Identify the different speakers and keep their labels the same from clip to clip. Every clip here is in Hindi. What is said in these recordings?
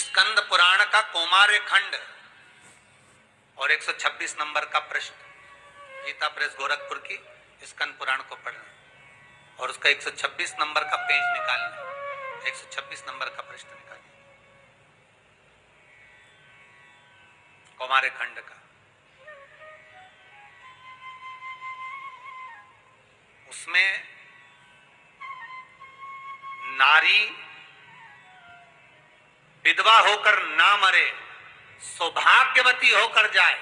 Speaker 1: स्कंद पुराण का कौमार्य खंड और 126 नंबर का प्रश्न, गीता प्रेस गोरखपुर की स्कंद पुराण को पढ़ना और उसका 126 नंबर का पेज निकालना, 126 नंबर का प्रश्न निकालिए कौमार्य खंड का। उसमें नारी विधवा होकर ना मरे, सौभाग्यवती होकर जाए,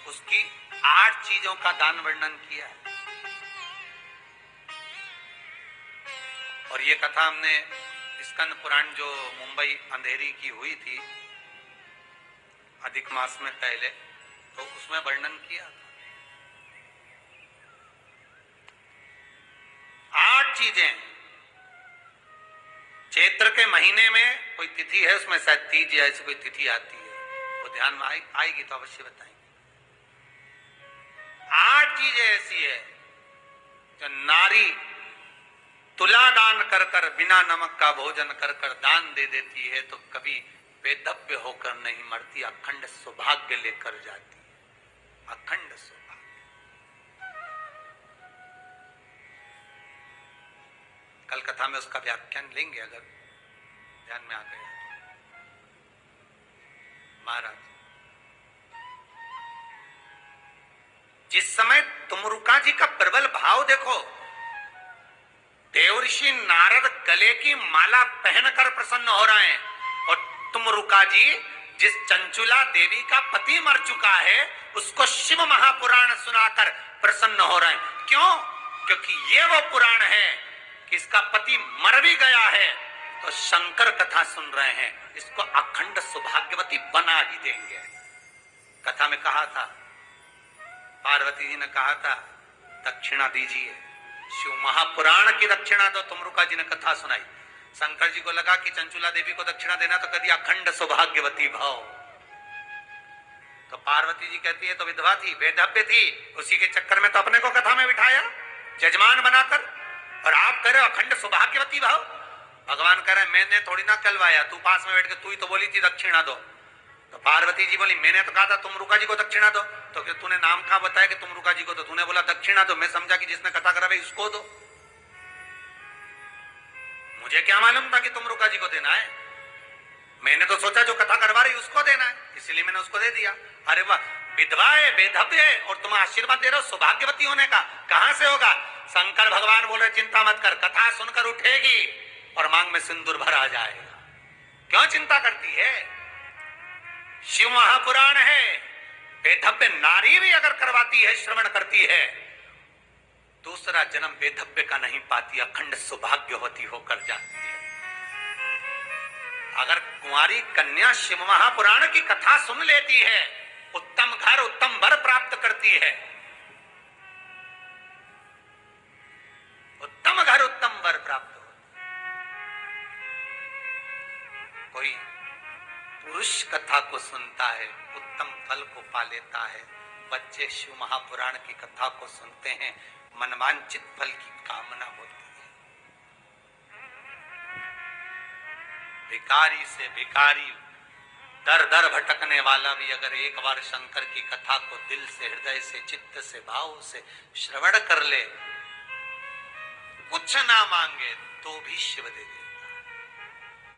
Speaker 1: उसकी 8 चीजों का दान वर्णन किया है। और ये कथा हमने स्कंद पुराण जो मुंबई अंधेरी की हुई थी अधिक मास में पहले, तो उसमें वर्णन किया था। 8 चीजें चैत्र के महीने में कोई तिथि है, उसमें शायद तीज या ऐसी कोई तिथि आती है, वो ध्यान में आएगी तो अवश्य बताएंगे। 8 चीजें ऐसी है जो नारी तुला दान कर कर, बिना नमक का भोजन कर कर दान दे देती है तो कभी बेदव्य होकर नहीं मरती, अखंड सौभाग्य लेकर जाती है, अखंड सौभाग्य। कल कथा में उसका व्याख्यान लेंगे अगर ध्यान में आ गया। महाराज, जिस समय तुमरुका जी का प्रबल भाव देखो, देवऋषि नारद गले की माला पहनकर प्रसन्न हो रहे हैं और तुमरुका जी जिस चंचुला देवी का पति मर चुका है उसको शिव महापुराण सुनाकर प्रसन्न हो रहे हैं। क्यों? क्योंकि ये वो पुराण है कि इसका पति मर भी गया है तो शंकर कथा सुन रहे हैं, इसको अखंड सौभाग्यवती बना ही देंगे। कथा में कहा था, पार्वती जी ने कहा था दक्षिणा दीजिए, शिव महापुराण की दक्षिणा दो। तुमरुका जी ने कथा सुनाई, शंकर जी को लगा कि चंचुला देवी को दक्षिणा देना तो कभी अखंड सौभाग्यवती भाव। तो पार्वती जी कहती है तो विधवा थी, वेदव्य थी, उसी के चक्कर में तो अपने को कथा में बिठाया जजमान बनाकर, और आप कह रहे हो अखंड सौभाग्यवती भाव। भगवान कह रहे मैंने थोड़ी ना कहलवाया, तू पास में बैठ के तू ही तो बोली थी दक्षिणा दो। तो पार्वती जी बोली मैंने तो कहा था तुमरुका जी को दक्षिणा दो, तो फिर तूने नाम कहां बताया कि तुमरुका जी को, तो तूने बोला दक्षिणा दो, मैं समझा कि जिसने कथा करा उसको दो। मुझे क्या मालूम था कि तुमरुका जी को देना है, मैंने तो सोचा जो कथा करवा रही उसको देना है, इसलिए मैंने उसको दे दिया। अरे वाह, विधवा है, बेधव्य है और तुम आशीर्वाद दे रहे हो सौभाग्यवती होने का, कहां से होगा? शंकर भगवान बोले चिंता मत कर, कथा सुनकर उठेगी और मांग में सिंदूर भर आ जाएगा। क्यों चिंता करती है? शिव महापुराण है, बेधव्य नारी भी अगर करवाती है, श्रवण करती है, दूसरा जन्म बेधव्य का नहीं पाती, अखंड सौभाग्यवती होकर जाती है। अगर कुंवारी कन्या शिव महापुराण की कथा सुन लेती है, उत्तम घर उत्तम वर प्राप्त करती है, उत्तम घर उत्तम वर प्राप्त हो। कोई पुरुष कथा को सुनता है, उत्तम फल को पा लेता है। बच्चे शिव महापुराण की कथा को सुनते हैं, मनवांचित फल की कामना होती है। भिखारी से भिखारी, दर दर भटकने वाला भी अगर एक बार शंकर की कथा को दिल से, हृदय से, चित्त से, भाव से श्रवण कर ले, कुछ ना मांगे तो भी शिव दे दे।